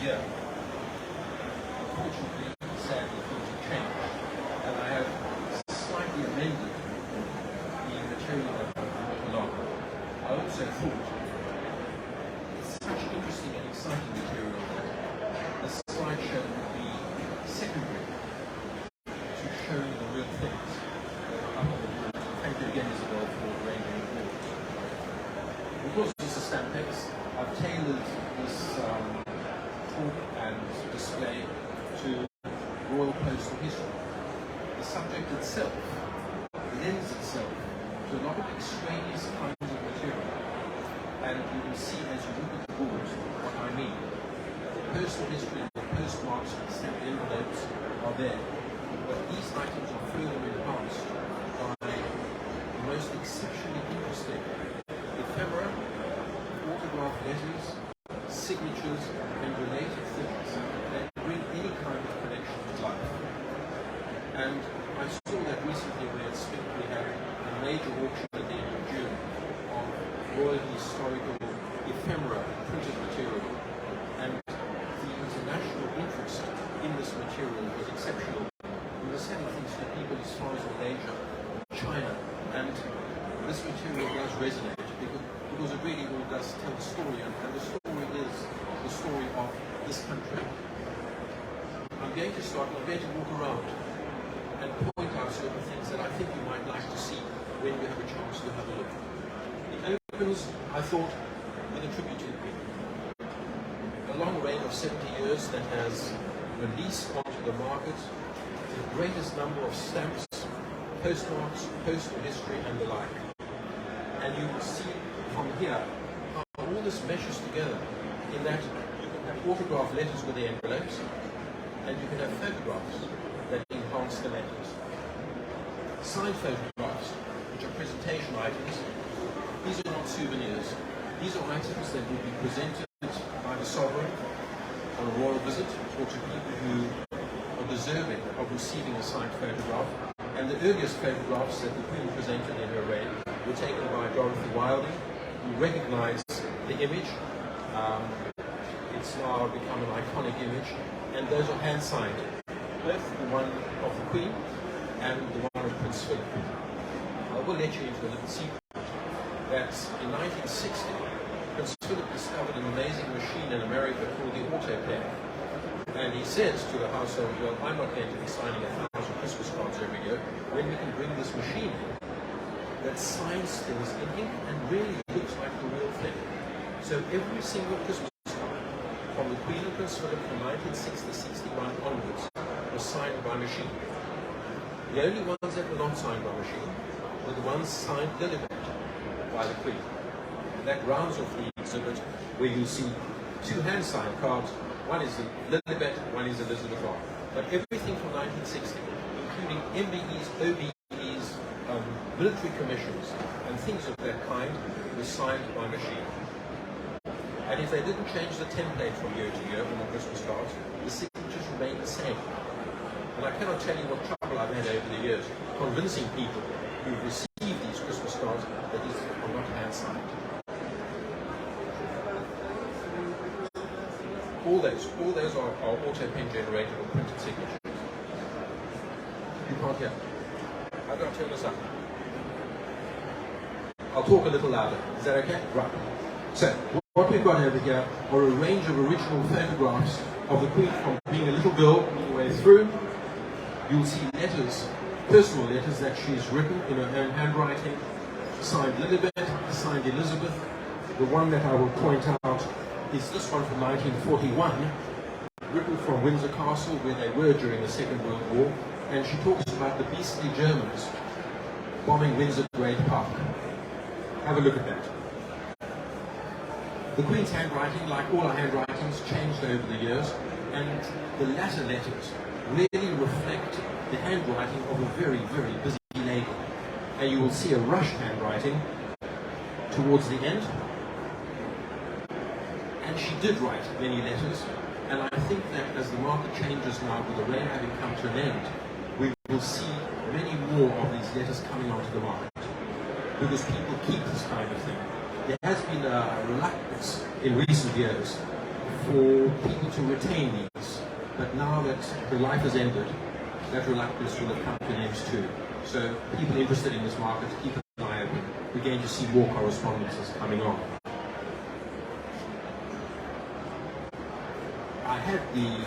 here. Unfortunately, sadly, things have changed, and I have slightly amended the material that I brought along. I also thought it's such interesting and exciting material that the slideshow would be secondary to showing the real things that are up on the board. Thank you again, Isabel, for arranging the board. Because this is Stampex, I've tailored this talk and display to Royal Postal History. The subject itself lends itself to a lot of extraneous kinds of material, and you will see as you look at the board what I mean. The postal history and the postmarks and stamped envelopes are there, but these items are further enhanced by the most exceptionally interesting ephemera, autograph letters, signatures, and related things that bring any kind of connection to life. And I saw that recently we had a major auction at the end of June of Royal Historical ephemera printed material, and the international interest in this material was exceptional. We were selling things to people as far as Malaysia, China, and this material does resonate because it really all does tell the story, and the story is the story of this country. I'm going to walk around and point out certain things that I think you might like to see when you have a chance to have a look. It opens, I thought, with a tribute to the Queen. A long reign of 70 years that has released onto the market the greatest number of stamps, postmarks, postal history, and the like. And you will see from here how all this meshes together in that you can have autograph letters with the envelopes, and you can have photographs that enhance the letters. Signed photographs, which are presentation items, these are not souvenirs. These are items that will be presented by the sovereign on a royal visit or to people who are deserving of receiving a signed photograph. And the earliest photographs that the Queen presented in her reign were taken by Dorothy Wilding, who recognized the image. It's now become an iconic image, and those are hand-signed, both the one of the Queen and the one of Prince Philip. I will let you into a little secret that in 1960, Prince Philip discovered an amazing machine in America called the autopen. And he says to the household, well, I'm not going to be signing 1,000 Christmas cards every year when we can bring this machine in that signs things in ink and really looks like the real thing. So every single Christmas card from the Queen and Prince Philip from 1960-61 onwards was signed by machine. The only ones that were not signed by machine were the ones signed Lilibet by the Queen. And that rounds off the exhibit where you see two hand-signed cards. One is Lilibet, one is Elizabeth R. But everything from 1960, including MBEs, OBEs, military commissions, and things of that kind, was signed by machine. And if they didn't change the template from year to year on the Christmas cards, the signatures remained the same. And I cannot tell you what trouble I've had over the years convincing people who've received these Christmas cards that these are not hand-signed. All those are auto-pen generated or printed signatures. You can't hear. I've got to turn this up. I'll talk a little louder. Is that okay? Right. So, what we've got over here are a range of original photographs of the Queen from being a little girl all the way through. You'll see letters, personal letters that she's written in her own handwriting, signed Lilibet, signed Elizabeth. The one that I will point out is this one from 1941, written from Windsor Castle, where they were during the Second World War, and she talks about the beastly Germans bombing Windsor Great Park. Have a look at that. The Queen's handwriting, like all her handwritings, changed over the years, and the latter letters really reflect the handwriting of a very, very busy lady. And you will see a rushed handwriting towards the end. And she did write many letters, and I think that as the market changes now, with the reign having come to an end, we will see many more of these letters coming onto the market, because people keep this kind of thing. There has been a reluctance in recent years for people to retain these. But now that the life has ended, that reluctance will have come to an end too. So people interested in this market, keep an eye open. We're going to see more correspondences coming on. I had the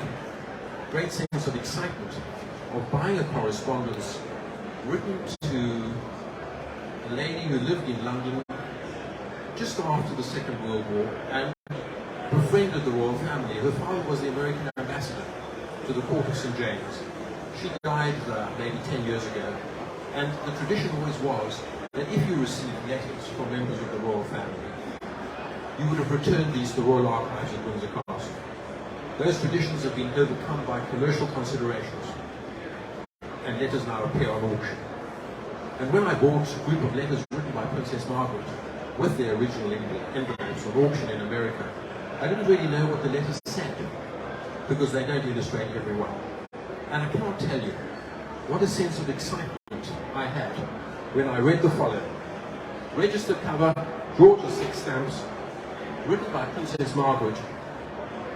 great sense of excitement of buying a correspondence written to a lady who lived in London just after the Second World War and befriended the royal family. Her father was the American ambassador to the court of St. James. She died maybe 10 years ago, and the tradition always was that if you received letters from members of the royal family, you would have returned these to the Royal Archives at Windsor Castle. Those traditions have been overcome by commercial considerations, and letters now appear on auction. And when I bought a group of letters written by Princess Margaret with their original envelopes on auction in America, I didn't really know what the letters said, because they don't illustrate everyone. And I cannot tell you what a sense of excitement I had when I read the following. Registered cover, George VI stamps, written by Princess Margaret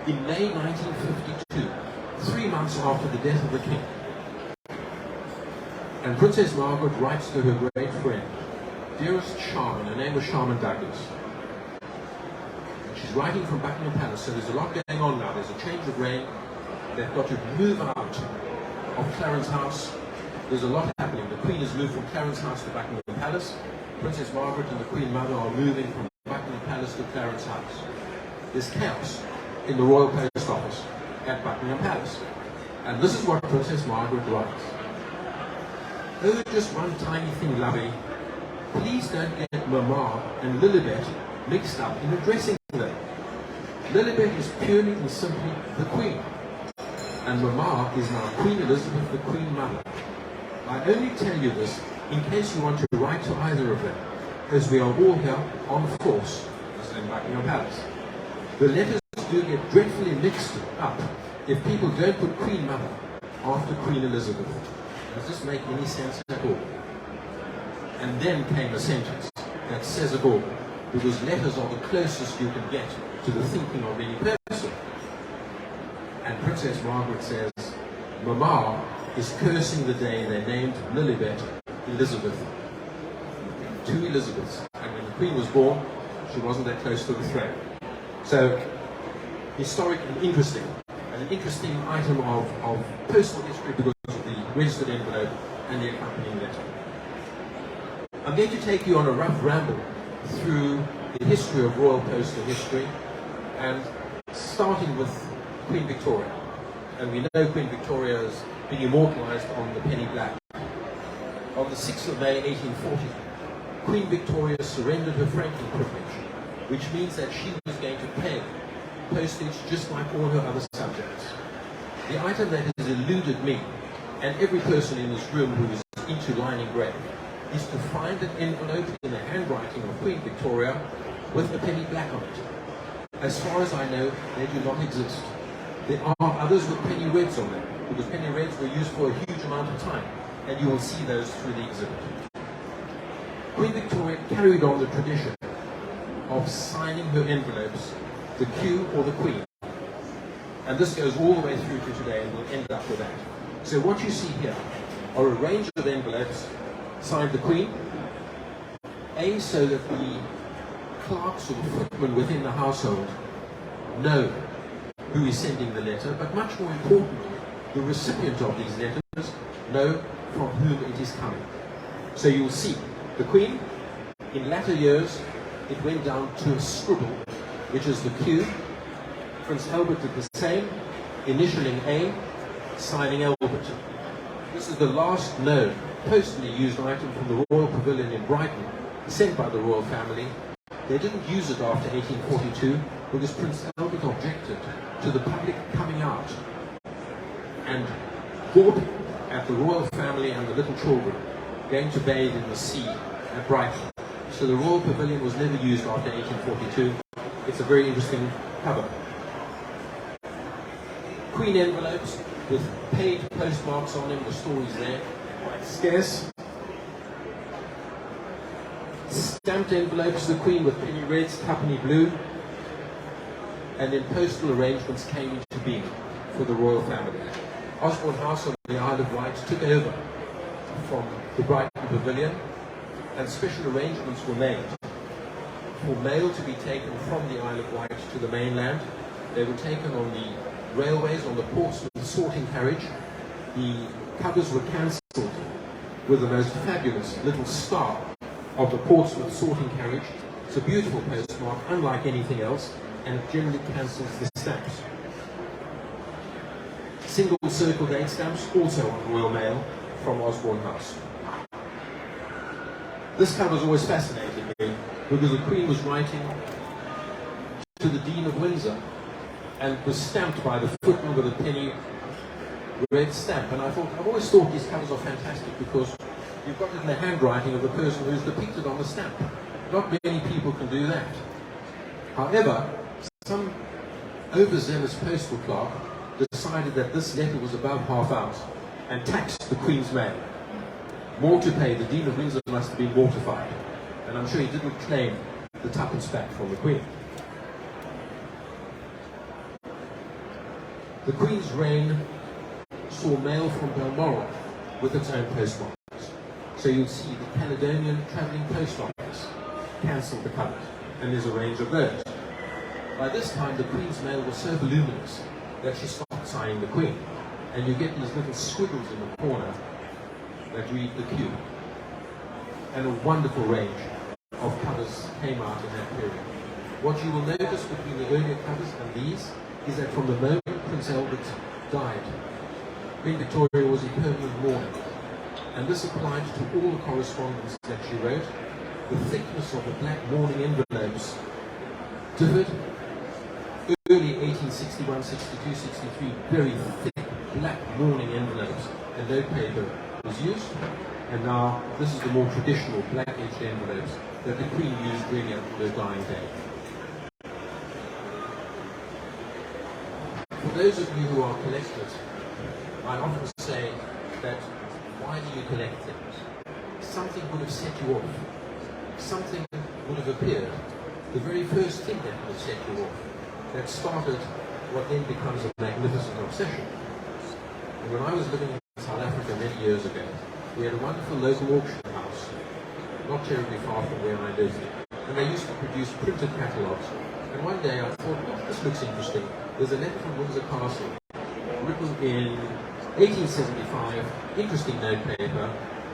in May 1952, 3 months after the death of the King. And Princess Margaret writes to her great friend, dearest Sharman, her name was Sharman Douglas. And she's writing from Buckingham Palace, so there's a lot going on now. There's a change of reign. They've got to move out of Clarence House. There's a lot happening. The Queen has moved from Clarence House to Buckingham Palace. Princess Margaret and the Queen Mother are moving from Buckingham Palace to Clarence House. There's chaos in the Royal Post Office at Buckingham Palace. And this is what Princess Margaret writes. Oh, just one tiny thing, lovey. Please don't get Mama and Lilibet mixed up in addressing them. Lilibet is purely and simply the Queen, and Mama is now Queen Elizabeth, the Queen Mother. I only tell you this in case you want to write to either of them, as we are all here on force, as in Buckingham Palace. The letters do get dreadfully mixed up if people don't put Queen Mother after Queen Elizabeth. Does this make any sense at all? And then came a sentence that says it all, because letters are the closest you can get to the thinking of any person. And Princess Margaret says, Mama is cursing the day they named Lilibet Elizabeth. Two Elizabeths. And when the Queen was born, she wasn't that close to the throne. So, historic and interesting. And an interesting item of personal history because of the registered envelope and the accompanying letter. I'm going to take you on a rough ramble through the history of Royal Postal History, and starting with Queen Victoria. And we know Queen Victoria has been immortalized on the penny black. On the 6th of May 1840, Queen Victoria surrendered her franking privilege, which means that she was going to pay postage just like all her other subjects. The item that has eluded me and every person in this room who is into line engraving is to find an envelope in the handwriting of Queen Victoria with a penny black on it. As far as I know, they do not exist. There are others with penny reds on them, because penny reds were used for a huge amount of time, and you will see those through the exhibit. Queen Victoria carried on the tradition of signing her envelopes the Q or the Queen. And this goes all the way through to today, and we'll end up with that. So what you see here are a range of envelopes signed the Queen, A, so that the clerks or footmen within the household know who is sending the letter, but much more importantly, the recipient of these letters know from whom it is coming. So you'll see the Queen, in latter years, it went down to a scribble, which is the Q. Prince Albert did the same, initialing A, signing Albert. This is the last known postally used item from the Royal Pavilion in Brighton, sent by the royal family. They didn't use it after 1842 because Prince Albert objected to the public coming out and gawping at the royal family and the little children going to bathe in the sea at Brighton. So the Royal Pavilion was never used after 1842. It's a very interesting cover. Queen envelopes with paid postmarks on them, the story's there, quite scarce. Stamped envelopes, the Queen with penny reds, tuppenny blue. and then postal arrangements came into being for the royal family. Osborne House on the Isle of Wight took over from the Brighton Pavilion, and special arrangements were made for mail to be taken from the Isle of Wight to the mainland. They were taken on the railways, on the Portsmouth sorting carriage. The covers were cancelled with the most fabulous little star of the Portsmouth sorting carriage. It's a beautiful postmark, unlike anything else, and it generally cancels the stamps. Single circle date stamps, also on Royal Mail from Osborne House. This cover's always fascinated me because the Queen was writing to the Dean of Windsor and was stamped by the footman with a penny red stamp. And I've always thought these covers are fantastic because you've got it in the handwriting of the person who's depicted on the stamp. Not many people can do that. However, some overzealous postal clerk decided that this letter was above half out and taxed the Queen's mail. More to pay, the Dean of Windsor must have been mortified, and I'm sure he didn't claim the tuppence back from the Queen. The Queen's reign saw mail from Balmoral with its own postmarks. So you'll see the Caledonian Travelling Post Office cancelled the covers, and there's a range of those. By this time, the Queen's mail was so voluminous that she stopped signing the Queen, and you get these little squiggles in the corner that read the Q. And a wonderful range of covers came out in that period. What you will notice between the earlier covers and these is that from the moment Prince Albert died, Queen Victoria was in permanent mourning. And this applied to all the correspondence that she wrote. The thickness of the black mourning envelopes differed. Early 1861, 62, 63, very thick black mourning envelopes and notepaper was used, and now this is the more traditional black-edged envelopes that the Queen used really until her dying day. For those of you who are collectors, I often say that why do you collect things? Something would have set you off. Something would have appeared. The very first thing that would have set you off. That started what then becomes a magnificent obsession. And when I was living in South Africa many years ago, we had a wonderful local auction house, not terribly far from where I lived, and they used to produce printed catalogues. And one day I thought, oh, this looks interesting. There's a letter from Windsor Castle, written in 1875, interesting notepaper,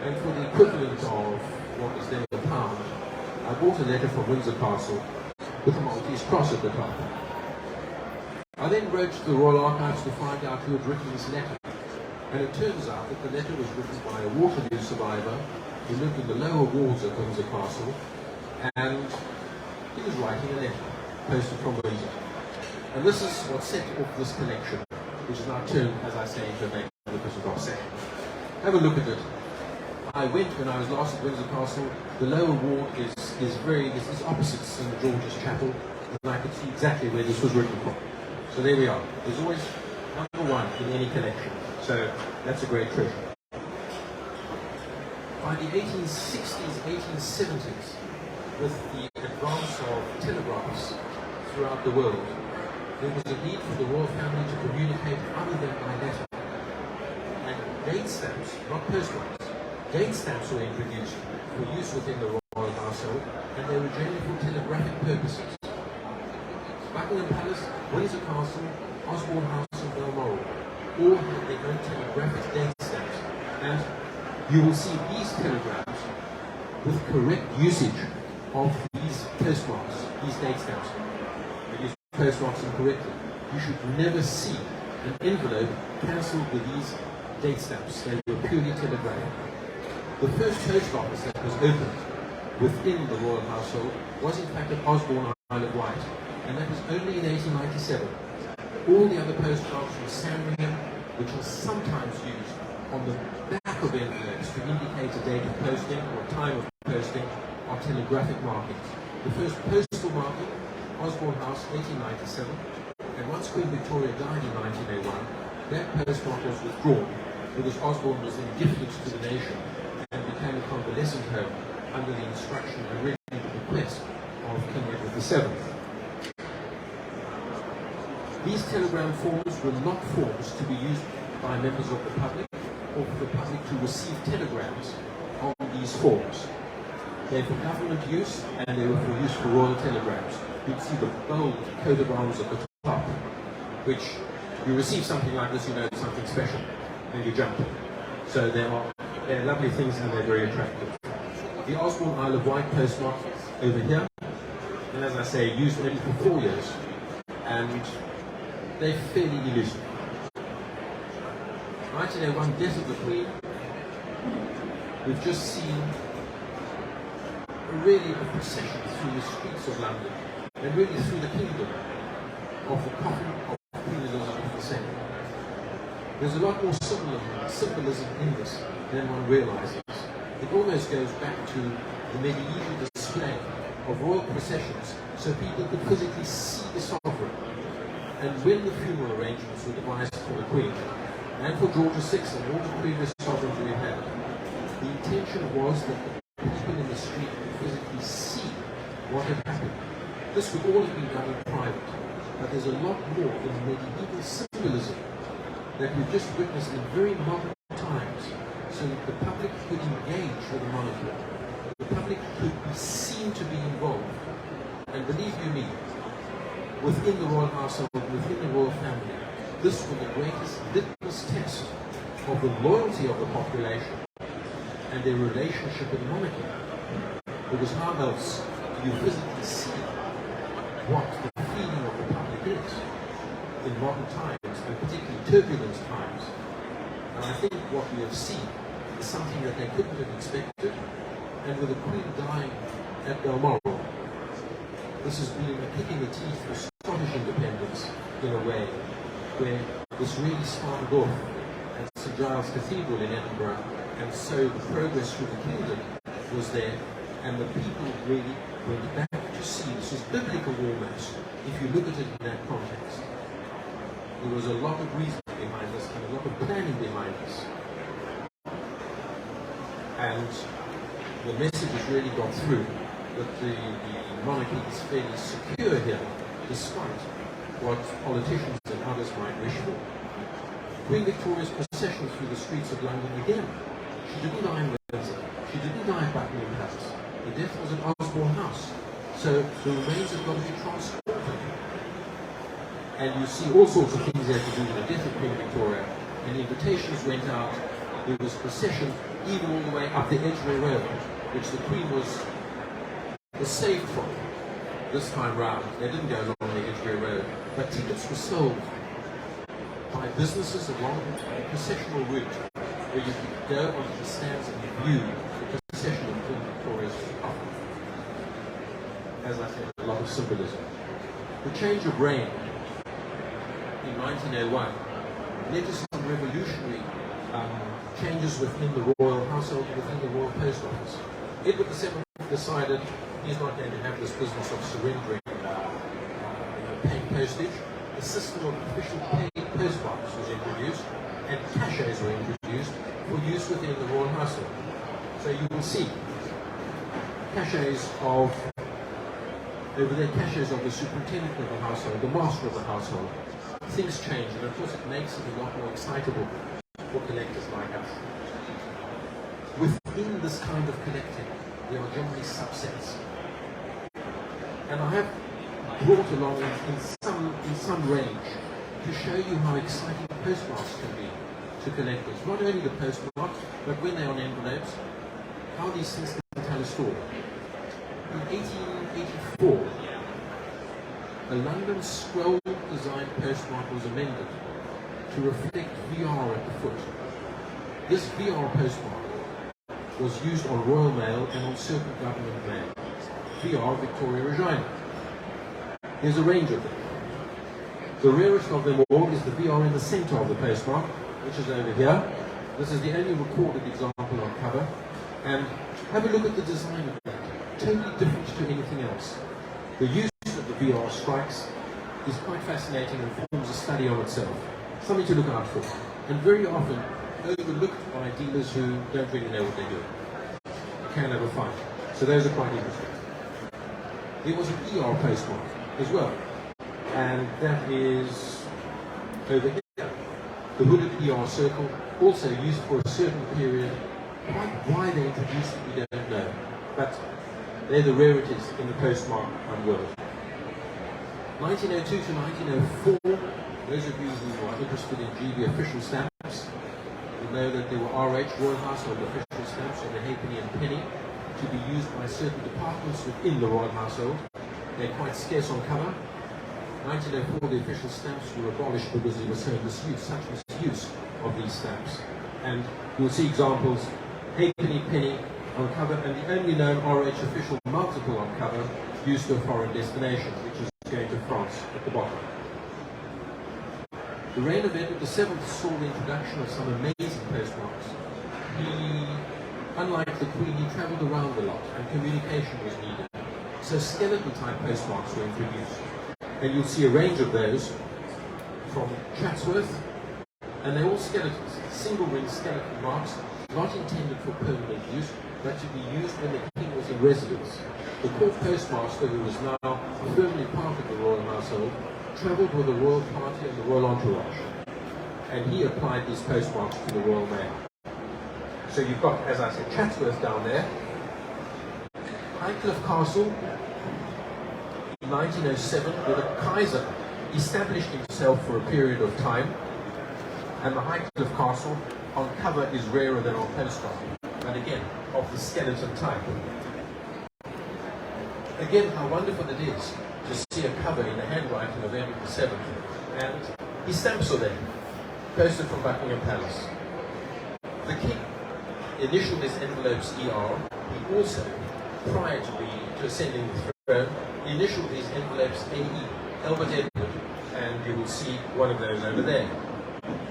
and for the equivalent of what is then a pound, I bought a letter from Windsor Castle with a Maltese cross at the top. I then wrote to the Royal Archives to find out who had written this letter. And it turns out that the letter was written by a Waterloo survivor who lived in the lower wards of Windsor Castle, and he was writing a letter posted from Windsor. And this is what set off this collection, which is now turned, as I say, into a magnificent obsession. Have a look at it. I went, when I was last at Windsor Castle, the lower ward is opposite St. George's Chapel, and I could see exactly where this was written from. So there we are. There's always number one in any collection. So that's a great treasure. By the 1860s, 1870s, with the advance of telegraphs throughout the world, there was a need for the royal family to communicate other than by letter. And date stamps, not postmarks, date stamps were introduced for use within the royal household, and they were generally for telegraphic purposes. Buckingham Palace, Windsor Castle, Osborne House and Balmoral all had their own telegraphic date stamps, and you will see these telegrams with correct usage of these postmarks, these date stamps. They use postmarks incorrectly. You should never see an envelope cancelled with these date stamps. They were purely telegraphic. The first post office that was opened within the royal household was in fact at Osborne, Isle of Wight, and that was only in 1897. All the other postcards from Sandringham, which was sometimes used on the back of envelopes to indicate a date of posting or time of posting, are telegraphic markings. The first postal marking, Osborne House, 1897, and once Queen Victoria died in 1901, that postmark was withdrawn because Osborne was then gifted to the nation and became a convalescent home under the instruction and really the request of King Edward VII. These telegram forms were not forms to be used by members of the public or for the public to receive telegrams on these forms. They're for government use and they were for use for royal telegrams. You'd see the bold coat of arms at the top, which you receive something like this, you know it's something special, and you jump. So they're lovely things and they're very attractive. The Osborne Isle of Wight postmark over here, and as I say, used only for 4 years, and they're fairly elusive. 1901, Death of the Queen. We've just seen really a procession through the streets of London, and really through the kingdom, of the coffin of Queen Elizabeth II. There's a lot more symbolism in this than one realizes. It almost goes back to the medieval display of royal processions, so people could physically see the sovereign. And when the funeral arrangements were devised for the Queen, and for George VI and all the previous sovereigns we've had, the intention was that the people in the street could physically see what had happened. This would all have been done in private, but there's a lot more in medieval symbolism that we've just witnessed in very modern times, so that the public could engage with the monarchy. The public could be seen to be involved. And believe you me, within the royal household, within the royal family, this was the greatest litmus test of the loyalty of the population and their relationship with the monarchy. Because how else do you physically see what the feeling of the public is in modern times, and particularly turbulent times? And I think what we have seen is something that they couldn't have expected, and with the Queen dying at Balmoral, this has been a kick in the teeth for Scottish independence in a way, where this really started off at St Giles Cathedral in Edinburgh, and so the progress through the kingdom was there, and the people really went back to see. This was biblical almost, if you look at it in that context. There was a lot of reason behind this and a lot of planning behind this. And the message has really got through that the monarchy is fairly secure here, despite what politicians and others might wish for. Queen Victoria's procession through the streets of London again. She didn't die in Windsor. She didn't die at Buckingham Palace. The death was at Osborne House. So the remains have got to be transported. And you see all sorts of things there to do with the death of Queen Victoria. And invitations went out. There was procession even all the way up the Edgware Road, which the Queen was saved from this time round. They didn't go along the Edgware Road, but tickets were sold by businesses along the processional route, where you could go onto the stands and view the procession of Queen Victoria's coffin. As I said, a lot of symbolism. The change of reign in 1901 led to some revolutionary changes within the royal household, within the royal post office. Edward VII decided he's not going to have this business of surrendering paying postage. The system of official paid postmarks was introduced, and cachets were introduced for use within the royal household. So you will see cachets of, over there, cachets of the superintendent of the household, the master of the household. Things change, and of course it makes it a lot more excitable for collectors like us. Within this kind of collecting, there are generally subsets. And I have brought along in some range to show you how exciting postmarks can be to collectors. Not only the postmarks, but when they're on envelopes, how these things can tell a story. In 1884, a London scroll design postmark was amended to reflect VR at the foot. This VR postmark was used on Royal Mail and on certain government mail. VR Victoria Regina. There's a range of them. The rarest of them all is the VR in the centre of the postmark, which is over here. This is the only recorded example on cover. And have a look at the design of that. Totally different to anything else. The use of the VR strikes is quite fascinating and forms a study on itself. Something to look out for. And very often overlooked by dealers who don't really know what they're doing. You can never find. So those are quite interesting. There was an ER postmark as well. and that is over here. The hooded ER circle, also used for a certain period. Quite why they introduced it, we don't know. But they're the rarities in the postmark world. 1902 to 1904, those of you who are interested in GB official stamps will know that there were RH, Royal Household official stamps on the halfpenny and penny to be used by certain departments within the Royal Household. They're quite scarce on cover. 1904, the official stamps were abolished because there was such misuse of these stamps. And you'll see examples, halfpenny, penny on cover, and the only known RH official multiple on cover used to a foreign destination, which is going to France at the bottom. The reign of Edward VII saw the introduction of some amazing postmarks. Unlike the Queen, he travelled around a lot and communication was needed. So skeleton type postmarks were introduced. And you'll see a range of those from Chatsworth, and they're all skeletons, single ring skeleton marks, not intended for permanent use, but to be used when the king was in residence. The court postmaster, who was now firmly part of the royal household, travelled with the royal party and the royal entourage, and he applied these postmarks to the royal mail. So you've got, as I said, Chatsworth down there, Highcliffe Castle, in 1907, where the Kaiser established himself for a period of time, and the Highcliffe Castle on cover is rarer than on postcard, and again, of the skeleton type. Again, how wonderful it is to see a cover in the handwriting of Edward VII, and his stamps are there, posted from Buckingham Palace. The king initialed his envelopes ER. He also, prior to ascending the throne, he initialed his envelopes AE, Albert Edward, and you will see one of those over there.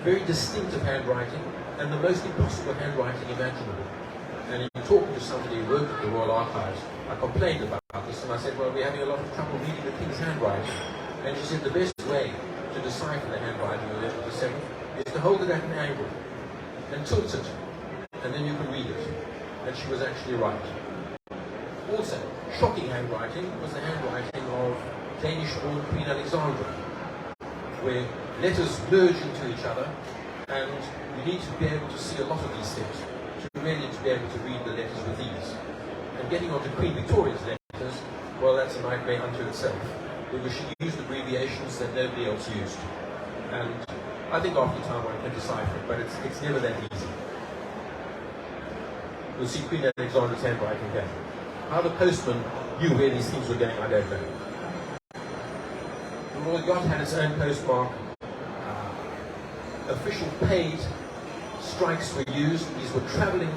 Very distinctive handwriting, and the most impossible handwriting imaginable. And in talking to somebody who worked at the Royal Archives, I complained about this, and I said, well, we're having a lot of trouble reading the king's handwriting. And she said the best way to decipher the handwriting of Edward VII is to hold it at an angle and tilt it, and then you can read it. And she was actually right. Also, shocking handwriting was the handwriting of Danish-born Queen Alexandra, where letters merge into each other, and you need to be able to see a lot of these things to really be able to read the letters with ease. And getting onto Queen Victoria's letters, well, that's a nightmare unto itself, because she used abbreviations that nobody else used. And I think after time one can decipher it, but it's never that easy. You'll see Queen Alexandra's handwriting here. How the postman knew where these things were going, I don't know. The Royal Yacht had its own postmark. Official paid strikes were used. These were travelling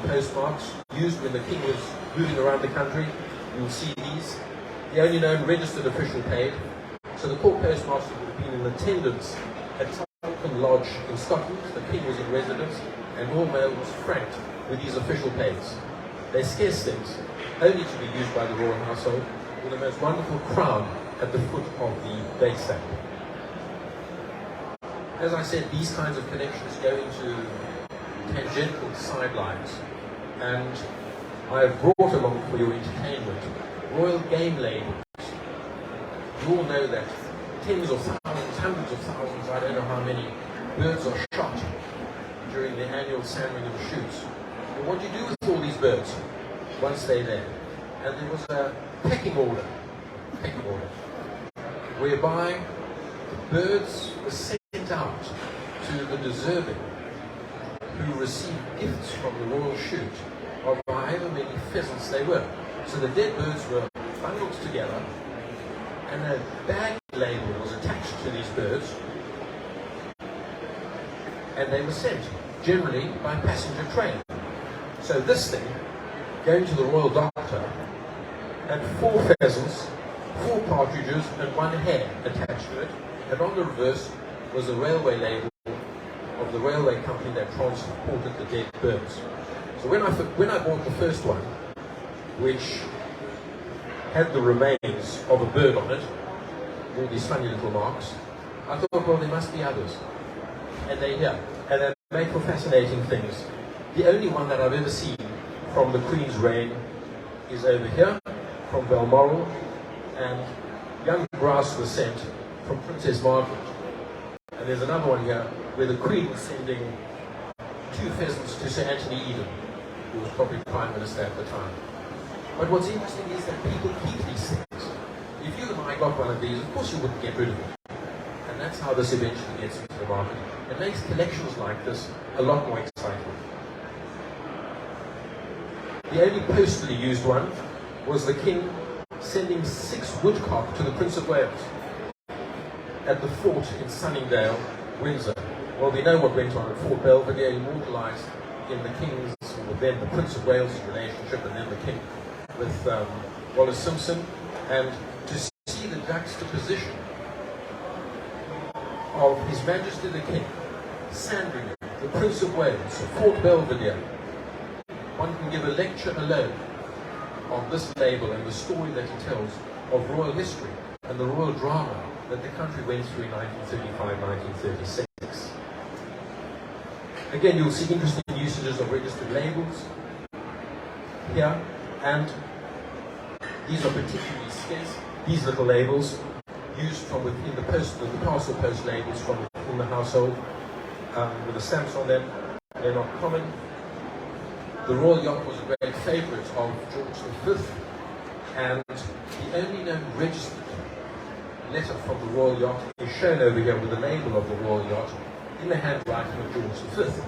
postmarks used when the king was moving around the country. You'll see these. The only known registered official paid. So the court postmaster would have been in attendance at Tulcombe Lodge in Scotland. The king was in residence, and all mail was franked with these official pays. They're scarce things, only to be used by the royal household, with the most wonderful crown at the foot of the date stamp. As I said, these kinds of connections go into tangential sidelines, and I have brought along for your entertainment royal game labels. You all know that tens of thousands, hundreds of thousands, I don't know how many, birds are shot during the annual Sandringham shoots. And what do you do with all these birds once they're there? And there was a pecking order, whereby the birds were sent out to the deserving who received gifts from the royal shoot of however many pheasants they were. So the dead birds were bundled together, and a bag label was attached to these birds, and they were sent, generally by passenger train. So this thing, going to the royal doctor, had 4 pheasants, 4 partridges, and 1 hare attached to it, and on the reverse was a railway label of the railway company that transported the dead birds. So when I bought the first one, which had the remains of a bird on it, all these funny little marks, I thought, well, there must be others. And they're here. And they make for fascinating things. The only one that I've ever seen from the Queen's reign is over here, from Balmoral, and young brass was sent from Princess Margaret. And there's another one here where the Queen was sending 2 pheasants to Sir Anthony Eden, who was probably Prime Minister at the time. But what's interesting is that people keep these things. If you and I got one of these, of course you wouldn't get rid of it. And that's how this eventually gets into the market. It makes collections like this a lot more exciting. The only postally used one was the King sending 6 woodcock to the Prince of Wales at the fort in Sunningdale, Windsor. Well, we know what went on at Fort Belvedere, immortalized in the King's, or then the Prince of Wales' relationship, and then the King with Wallace Simpson. And to see the juxtaposition of His Majesty the King, Sandringham, the Prince of Wales, Fort Belvedere, one can give a lecture alone on this label and the story that he tells of royal history and the royal drama that the country went through in 1935-1936. Again, you'll see interesting usages of registered labels here, and these are particularly scarce. These little labels used from within the parcel post labels from within the household with the stamps on them. They're not common. The Royal Yacht was a great favourite of George V, and the only known registered letter from the Royal Yacht is shown over here with the label of the Royal Yacht in the handwriting of George V.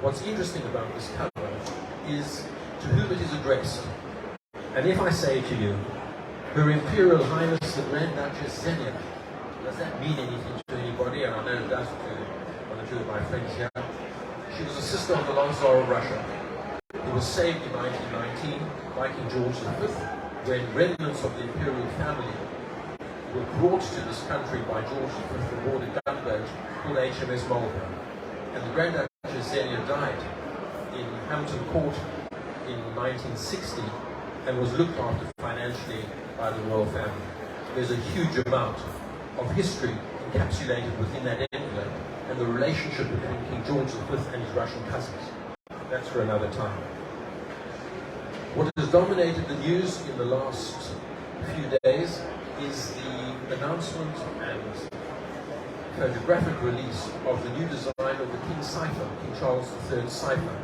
What's interesting about this cover is to whom it is addressed. And if I say to you, Her Imperial Highness the Grand Duchess Xenia, does that mean anything to anybody? And I know it does to one or two of my friends here. She was a sister of the last Tsar of Russia. He was saved in 1919 by King George V when remnants of the imperial family were brought to this country by George V aboard a gunboat called HMS Marlborough. And the Grand Duchess Xenia died in Hampton Court in 1960 and was looked after financially by the royal family. There's a huge amount of history encapsulated within that envelope and the relationship between King George V and his Russian cousins. That's for another time. What has dominated the news in the last few days is the announcement and photographic release of the new design of the King's cipher, King Charles III's cipher.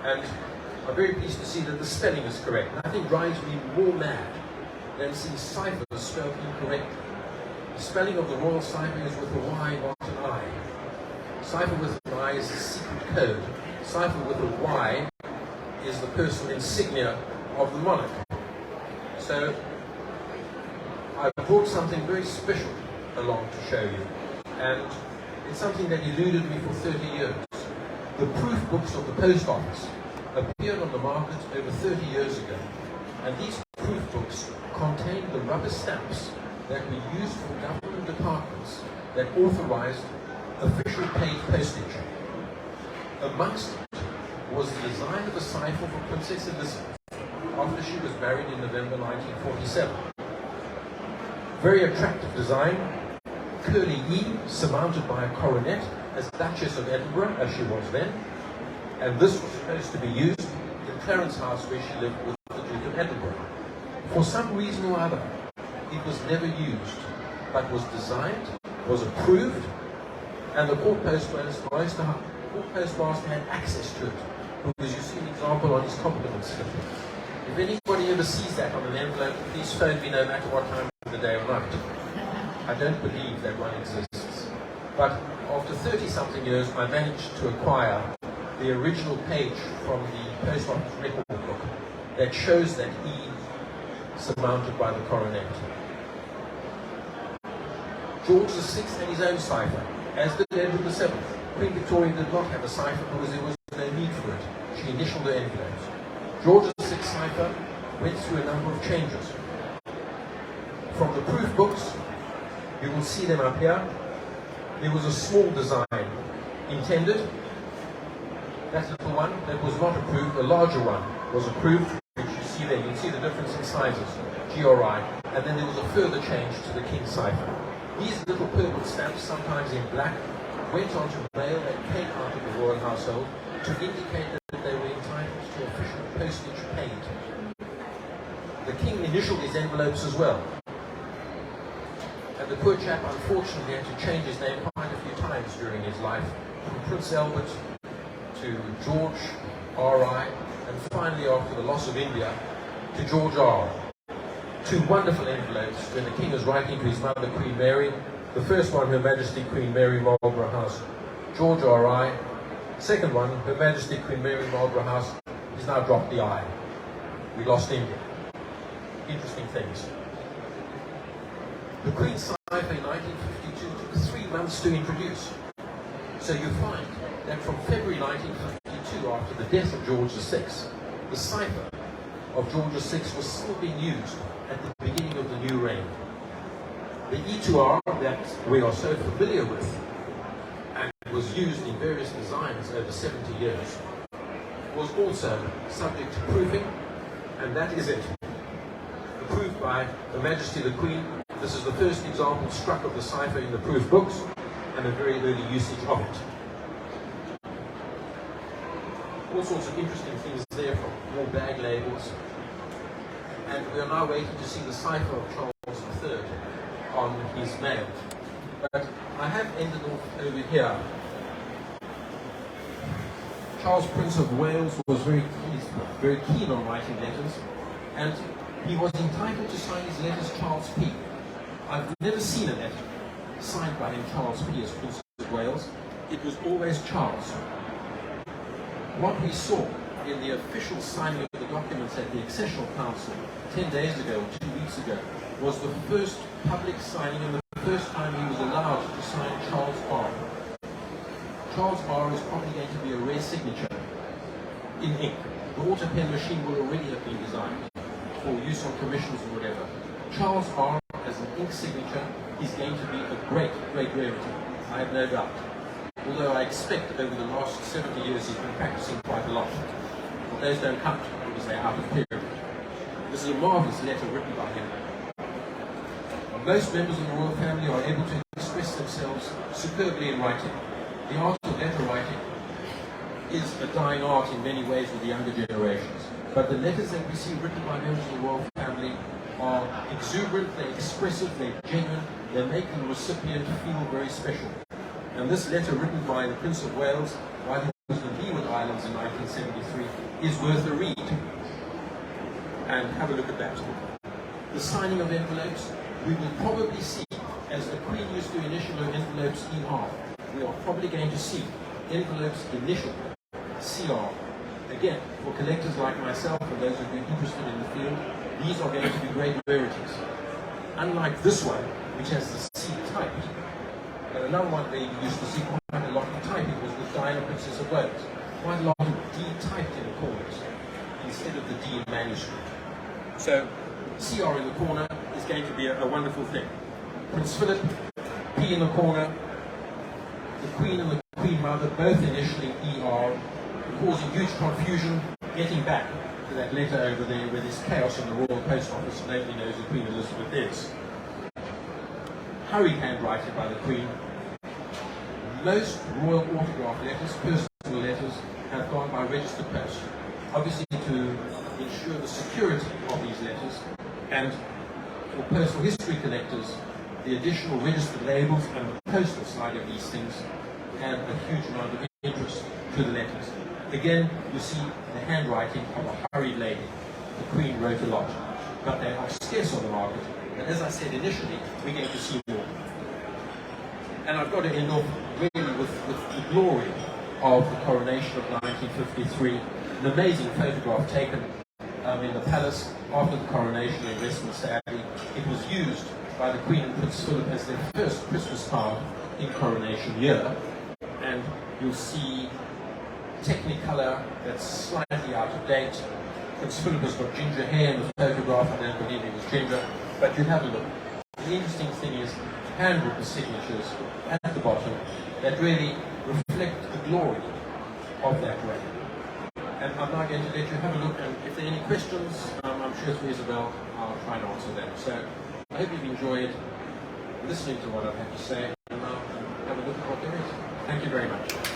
And I'm very pleased to see that the spelling is correct. Nothing drives me more mad than seeing ciphers spelled incorrectly. The spelling of the royal cipher is with a Y, not an I. Cipher with an I is a secret code. Cipher with a Y is the personal insignia of the monarch. So I brought something very special along to show you, and it's something that eluded me for 30 years. The proof books of the post office appeared on the market over 30 years ago, and these proof books contain the rubber stamps that were used for government departments that authorized official paid postage. Amongst it was the design of a cipher for Princess Elizabeth after she was married in November 1947. Very attractive design, curly E surmounted by a coronet as Duchess of Edinburgh, as she was then, and this was supposed to be used in Clarence House where she lived with the Duke of Edinburgh. For some reason or other, it was never used, but was designed, was approved, and the court postmaster had access to it, because you see an example on his compliment slip. If anybody ever sees that on an envelope, please phone me no matter what time of the day or night. I don't believe that one exists. But after 30-something years, I managed to acquire the original page from the Post Office record book that shows that E surmounted by the coronet. George VI had his own cipher, as did Edward VII. Queen Victoria did not have a cipher because there was no need for it. She initialed her envelopes. George VI's cipher went through a number of changes. From the proof books, you will see them up here. There was a small design intended. That little one that was not approved, a larger one was approved, which you see there. You can see the difference in sizes, GRI, and then there was a further change to the King's cipher. These little purple stamps, sometimes in black, went onto mail that came out of the royal household to indicate that they were entitled to official postage paid. The King initialed his envelopes as well. the poor chap unfortunately had to change his name quite a few times during his life, from Prince Albert to George R.I., and finally after the loss of India, to George R. Two wonderful envelopes when the king was writing to his mother, Queen Mary. The first one, Her Majesty Queen Mary, Marlborough House, George R.I. Second one, Her Majesty Queen Mary, Marlborough House. He's now dropped the I. We lost India. Interesting things. The Queen's cipher in 1952 took 3 months to introduce. So you find that from February 1952, after the death of George VI, the cipher of George VI was still being used at the beginning of the new reign. The E2R that we are so familiar with and was used in various designs over 70 years was also subject to proofing, and that is it. Approved by Her Majesty the Queen. This is the first example struck of the cipher in the proof books and a very early usage of it. All sorts of interesting things there, from more bag labels. And we are now waiting to see the cipher of Charles III on his mail. But I have ended off over here. Charles, Prince of Wales, was very keen on writing letters, and he was entitled to sign his letters Charles P. I've never seen a letter signed by him Charles P. as Prince of Wales. It was always Charles. What we saw in the official signing of the documents at the Accessional Council 10 days ago, or 2 weeks ago, was the first public signing and the first time he was allowed to sign Charles R. Charles R is probably going to be a rare signature in ink. The auto pen machine will already have been designed for use on commissions or whatever. Charles R as an ink signature is going to be a great, great rarity. I have no doubt. Although I expect that over the last 70 years he's been practicing quite a lot. But those don't count because they're out of period. This is a marvellous letter written by him. Most members of the royal family are able to express themselves superbly in writing. The art of letter writing is a dying art in many ways with the younger generations. But the letters that we see written by members of the royal family are exuberant, they're expressive, they're genuine, they make the recipient feel very special. And this letter written by the Prince of Wales while he was in the Leeward Islands in 1973 is worth a read. And have a look at that. The signing of envelopes, we will probably see, as the Queen used to initial her envelopes ER, we are probably going to see envelopes initialed CR. Again, for collectors like myself and those who are interested in the field, these are going to be great rarities. Unlike this one, which has the C typed, another one they used to see quite a lot of typing was with Diana, Princess of Wales. Quite a lot of D typed in the corners instead of the D in manuscript. So, CR in the corner is going to be a wonderful thing. Prince Philip, P in the corner, the Queen and the Queen Mother both initially ER, causing huge confusion, getting back to that letter over there where there's chaos in the Royal Post Office, nobody knows who Queen Elizabeth is. Hurried handwriting by the Queen. Most royal autograph letters, personal letters, have gone by registered post. Obviously to ensure the security of these letters, and for personal history collectors, the additional registered labels and the postal side of these things have a huge amount of interest to the letters. Again, you see the handwriting of a hurried lady. The Queen wrote a lot, but they are scarce on the market. And as I said initially, we're going to see more. And I've got to end off really with the glory of the coronation of 1953, an amazing photograph taken in the palace after the coronation in Westminster Abbey. It was used by the Queen and Prince Philip as their first Christmas card in coronation year. And you'll see Technicolor that's slightly out of date. Prince Philip has got ginger hair in the photograph. I don't believe he was ginger, but you have a look. The interesting thing is handwritten signatures at the bottom that really reflect the glory of that reign. And I'm now going to let you have a look, and if there are any questions, I'm sure through Isabel, I'll try and answer them. So I hope you've enjoyed listening to what I've had to say, and now have a look at what there is. Thank you very much.